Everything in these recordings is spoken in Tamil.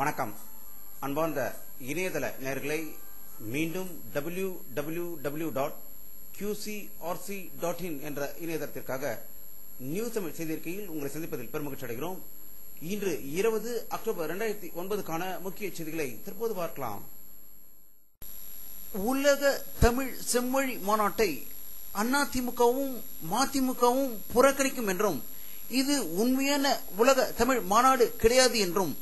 வணக்கம். அன்பார்ந்த இணையதள நேயர்களை மீண்டும் www.qcrc.in என்ற இணையதளத்திற்காக நியூஸ் தமிழ் செய்திருக்கையில் உங்களை சந்திப்பதில் பெருமகிழ்ச்சி அடைகிறோம். இன்று 20 அக்டோபர் 2009க்கான முக்கிய செய்திகளை தற்போது பார்க்கலாம். உலக தமிழ் செம்மொழி மாநாட்டை அதிமுகவும் மதிமுகவும் புறக்கணிக்கும் என்றும் இது உண்மையான உலக தமிழ் மாநாடு கிடையாது என்றும்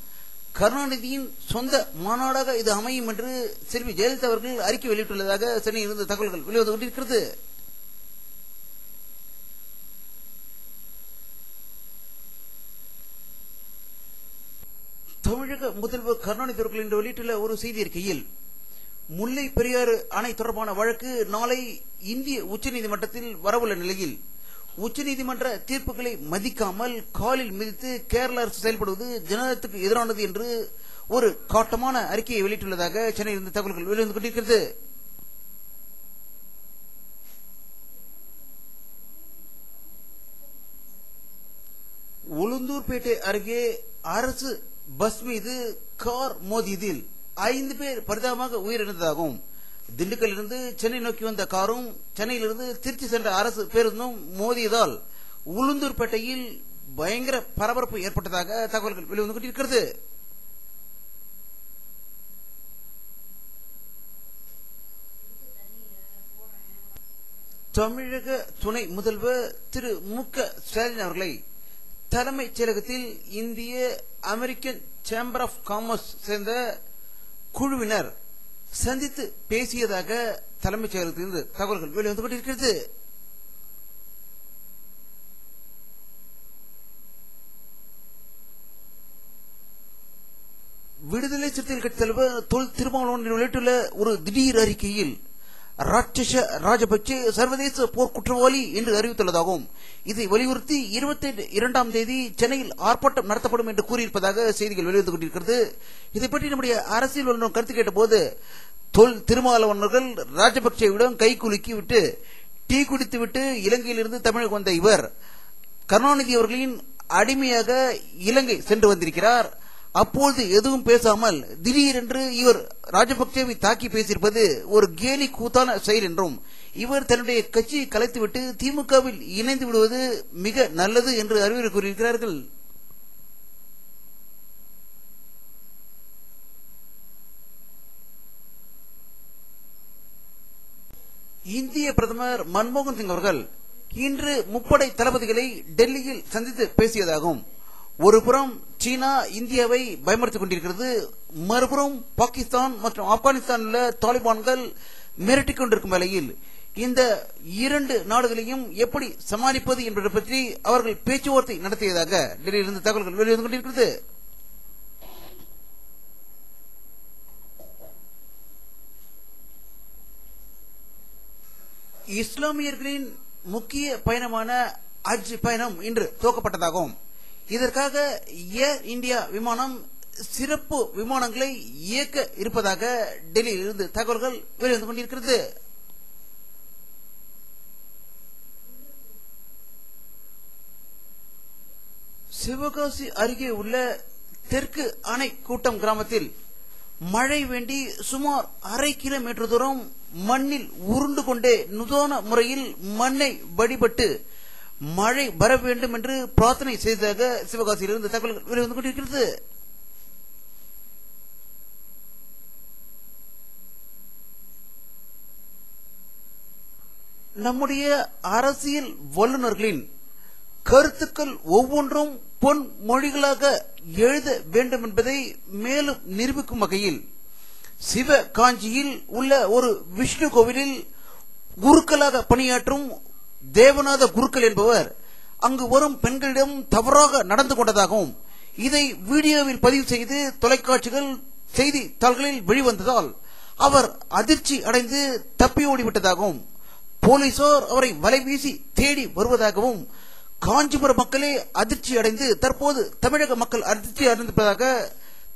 கருணாநிதியின் சொந்த மாநாடாக இது அமையும் என்று செல்வி ஜெயலலிதா அவர்கள் அறிக்கை வெளியிட்டுள்ளதாக சென்னையில் இருந்து தகவல்கள் வெளிவந்து கொண்டிருக்கிறது. தமிழக முதல்வர் கருணாநிதி அவர்கள் இன்று வெளியிட்டுள்ள ஒரு செய்தி அறிக்கையில் முல்லை பெரியாறு அணை தொடர்பான வழக்கு நாளை இந்திய உச்சநீதிமன்றத்தில் வரவுள்ள நிலையில் உச்சநீதிமன்ற தீர்ப்புகளை மதிக்காமல் காலில் மிதித்து கேரள அரசு செயல்படுவது ஜனநாயகத்துக்கு எதிரானது என்று ஒரு காட்டமான அறிக்கையை வெளியிட்டுள்ளதாக சென்னையிலிருந்து தகவல்கள் வெளிவந்து கொண்டிருக்கிறது. உளுந்தூர்பேட்டை அருகே அரசு பஸ் மீது கார் மோதியதில் 5 பேர் பரிதாபமாக உயிரிழந்ததாகவும் திண்டுக்கல்லிருந்து சென்னை நோக்கி வந்த காரும் சென்னையிலிருந்து திருச்சி சென்ற அரசு பேருந்தும் மோதியதால் உளுந்தூர்பேட்டையில் பயங்கர பரபரப்பு ஏற்பட்டதாக தகவல்கள் வெளிவந்து கொண்டிருக்கிறது. தமிழக துணை முதல்வர் திரு மு.க. ஸ்டாலின் அவர்களை தலைமைச் செயலகத்தில் இந்திய அமெரிக்கன் சேம்பர் ஆஃப் காமர்ஸ் சேர்ந்த குழுவினர் சந்தித்து பேசியதாக தலைமைச் செயலகத்திலிருந்து தகவல்கள் வெளிவந்து கொண்டிருக்கிறது. விடுதலை சிறுத்தைகள் கட்சி தலைவர் தொல் திருமாவளவன் வெளியிட்டுள்ள ஒரு திடீர் அறிக்கையில் ராட்சச ராஜபக்சே சர்வதேச போர் குற்றவாளி என்று அறிவித்துள்ளதாகவும் இதை வலியுறுத்தி 22ஆம் தேதி சென்னையில் ஆர்ப்பாட்டம் நடத்தப்படும் என்று கூறியிருப்பதாக செய்திகள் வெளிவந்து கொண்டிருக்கிறது. இதை பற்றி நம்முடைய அரசியல் வல்லுநர் கருத்து கேட்டபோது தொல் திருமாவளவன் ராஜபக்சேவிடம் கை குலுக்கி விட்டு டீ குடித்துவிட்டு இலங்கையிலிருந்து தமிழகம் வந்த இவர் கருணாநிதி அவர்களின் அடிமையாக இலங்கை சென்று வந்திருக்கிறார். அப்போது எதுவும் பேசாமல் திடீரென்று இவர் ராஜபக்சேவை தாக்கி பேசியிருப்பது ஒரு கேலி கூத்தான செயல் என்றும் இவர் தன்னுடைய கட்சியை கலைத்துவிட்டு திமுகவில் இணைந்து விடுவது மிக நல்லது என்று அறிவுரை கூறியிருக்கிறார்கள். இந்திய பிரதமர் மன்மோகன் சிங் அவர்கள் இன்று முப்படை தளபதிகளை டெல்லியில் சந்தித்து பேசியதாகவும் ஒருபுறம் சீனா இந்தியாவை பயமுறுத்திக் கொண்டிருக்கிறது, மறுபுறம் பாகிஸ்தான் மற்றும் ஆப்கானிஸ்தானில் உள்ள தாலிபான்கள் மிரட்டிக் கொண்டிருக்கும் வேளையில் இந்த 2 நாடுகளையும் எப்படி சமாளிப்பது என்பதை பற்றி அவர்கள் பேச்சுவார்த்தை நடத்தியதாக டெல்லியிலிருந்து தகவல்கள் வெளிவந்து கொண்டிருக்கிறது. இஸ்லாமியர்களின் முக்கிய பயணமான ஹஜ் பயணம் இன்று துவக்கப்பட்டதாகவும் இதற்காக ஏர் இந்தியா விமானம் சிறப்பு விமானங்களை இயக்க இருப்பதாக டெல்லியில் இருந்து தகவல்கள் வெளிவந்து கொண்டிருக்கிறது. சிவகாசி அருகே உள்ள தெற்கு அணை கூட்டம் கிராமத்தில் மழை வேண்டி சுமார் 1/2 கிலோமீட்டர் தூரம் மண்ணில் உருண்டு கொண்டே நுதான முறையில் மண்ணை வழிபட்டு மழை வர வேண்டும் என்று பிரார்த்தனை செய்ததாக சிவகாசியிலிருந்து தகவல்கள் வெளிவந்து கொண்டிருக்கிறது. நம்முடைய அரசியல் வல்லுநர்களின் கருத்துக்கள் ஒவ்வொன்றும் பொன் மொழிகளாக எழுத வேண்டும் என்பதை மேலும் நிரூபிக்கும் வகையில் சிவகாஞ்சியில் உள்ள ஒரு விஷ்ணு கோவிலில் குருக்களாக பணியாற்றும் தேவநாத குருக்கள் என்பவர் அங்கு வரும் பெண்களிடம் தவறாக நடந்து கொண்டதாகவும் இதை வீடியோவில் பதிவு செய்து தொலைக்காட்சிகள் செய்தித்தாள்களில் வெளிவந்ததால் அவர் அதிர்ச்சி அடைந்து தப்பி ஓடிவிட்டதாகவும் போலீசார் அவரை வலைவீசி தேடி வருவதாகவும் காஞ்சிபுரம் மக்களே அதிர்ச்சி அடைந்து தற்போது தமிழக மக்கள் அதிர்ச்சி அடைந்திருப்பதாக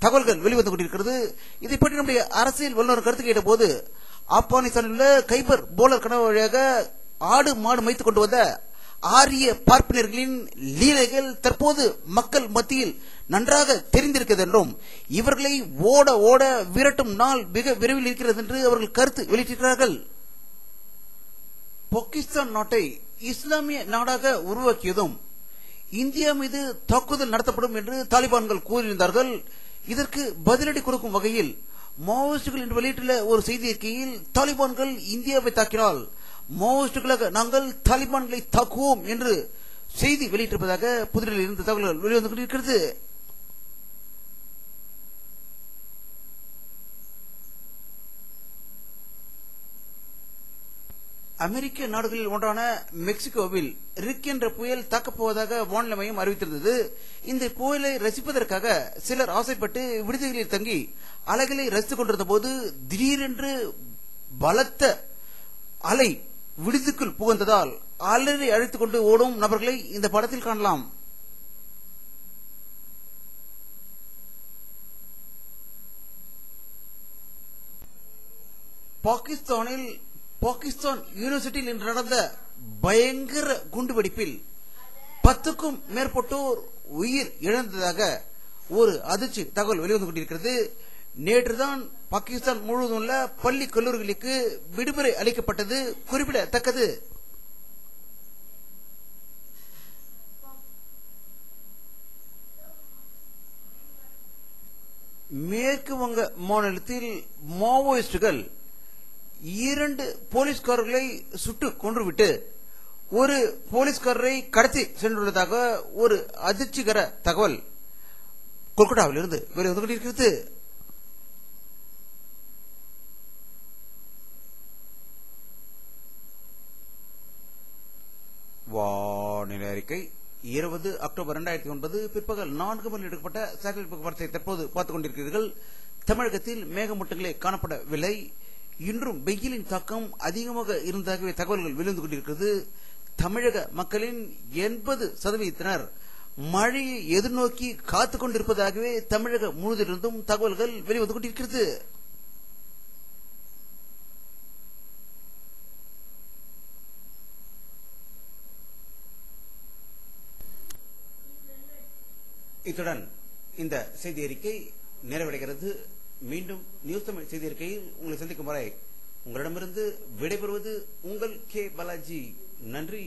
தகவல்கள் வெளிவந்து கொண்டிருக்கிறது. இதை பற்றி நம்முடைய அரசியல் வல்லுநர் கருத்து கேட்ட போது ஆப்கானிஸ்தானில் உள்ள கைபர் போலர் கனவு வழியாக ஆடு மாடு மேய்த்து கொண்டு வந்த ஆரிய பார்ப்பனர்களின் லீலைகள் தற்போது மக்கள் மத்தியில் நன்றாக தெரிந்திருக்கிறது என்றும் இவர்களை ஓட ஓட விரட்டும் நாள் மிக விரைவில் இருக்கிறது என்று அவர்கள் கருத்து வெளியிட்டிருக்கிறார்கள். பாகிஸ்தான் நாட்டை இஸ்லாமிய நாடாக உருவாக்கியதும் இந்தியா மீது தாக்குதல் நடத்தப்படும் என்று தாலிபான்கள் கூறியிருந்தார்கள். இதற்கு பதிலடி கொடுக்கும் வகையில் மாவோயிஸ்டுகள் என்று வெளியிட்டுள்ள ஒரு செய்தி அறிக்கையில் தாலிபான்கள் இந்தியாவை தாக்கினால் மாவோயிஸ்டுகளாக நாங்கள் தாலிபான்களை தாக்குவோம் என்று செய்தி வெளியிட்டிருப்பதாக புதுடில்லியில் இருந்து தகவல்கள் வெளிவந்து கொண்டிருக்கிறது. அமெரிக்க நாடுகளில் ஒன்றான மெக்சிகோவில் ரிக் என்ற புயல் தாக்கப்போவதாக வானிலை மையம் அறிவித்திருந்தது. இந்த புயலை ரசிப்பதற்காக சிலர் ஆசைப்பட்டு விடுதிகளில் தங்கி அலைகளை ரசித்துக் கொண்டிருந்த போது திடீரென்று பலத்த அலை விடுதிக்குள் புகுந்ததால் அலறி அழைத்துக் கொண்டு ஓடும் நபர்களை இந்த படத்தில் காணலாம். பாகிஸ்தான் யூனிவர்சிட்டியில் இன்று நடந்த பயங்கர குண்டுவெடிப்பில் 10க்கும் மேற்பட்டோர் உயிர் இழந்ததாக ஒரு அதிர்ச்சி தகவல் வெளிவந்து கொண்டிருக்கிறது. நேற்றுதான் பாகிஸ்தான் முழுவதும் உள்ள பள்ளி கல்லூரிகளுக்கு விடுமுறை அளிக்கப்பட்டது குறிப்பிடத்தக்கது. மேற்கு வங்க மாநிலத்தில் மாவோயிஸ்டுகள் 2 போலீஸ்காரர்களை சுட்டு கொன்றுவிட்டு ஒரு போலீஸ்காரரை கடத்தி சென்றுள்ளதாக ஒரு அதிர்ச்சிகர தகவல் கொல்கட்டாவில் இருந்து வெளிவந்து கொண்டிருக்கிறது. வானிலை அறிக்கை 20 அக்டோபர் 2009 பிற்பகல் 4 மணி எடுக்கப்பட்ட சேட்டலைட் போக்குவரத்தை தற்போது பார்த்துக் கொண்டிருக்கிறீர்கள். தமிழகத்தில் மேகமூட்டங்களே காணப்படவில்லை. இன்றும் வெயிலின் தாக்கம் அதிகமாக இருந்ததாகவே தகவல்கள் வெளிவந்து கொண்டிருக்கிறது. தமிழக மக்களின் 80% மழையை எதிர்நோக்கி காத்துக் கொண்டிருப்பதாகவே தமிழக முழுவதிலிருந்தும் தகவல்கள் வெளிவந்து கொண்டிருக்கிறது. இத்துடன் இந்த செய்தி அறிக்கை நிறைவடைகிறது. மீண்டும் நியூஸ் தமிழ் செய்தி அறிக்கையில் உங்களை சந்திக்கும் வரை உங்களிடமிருந்து விடைபெறுவது உங்கள் கே பாலாஜி. நன்றி.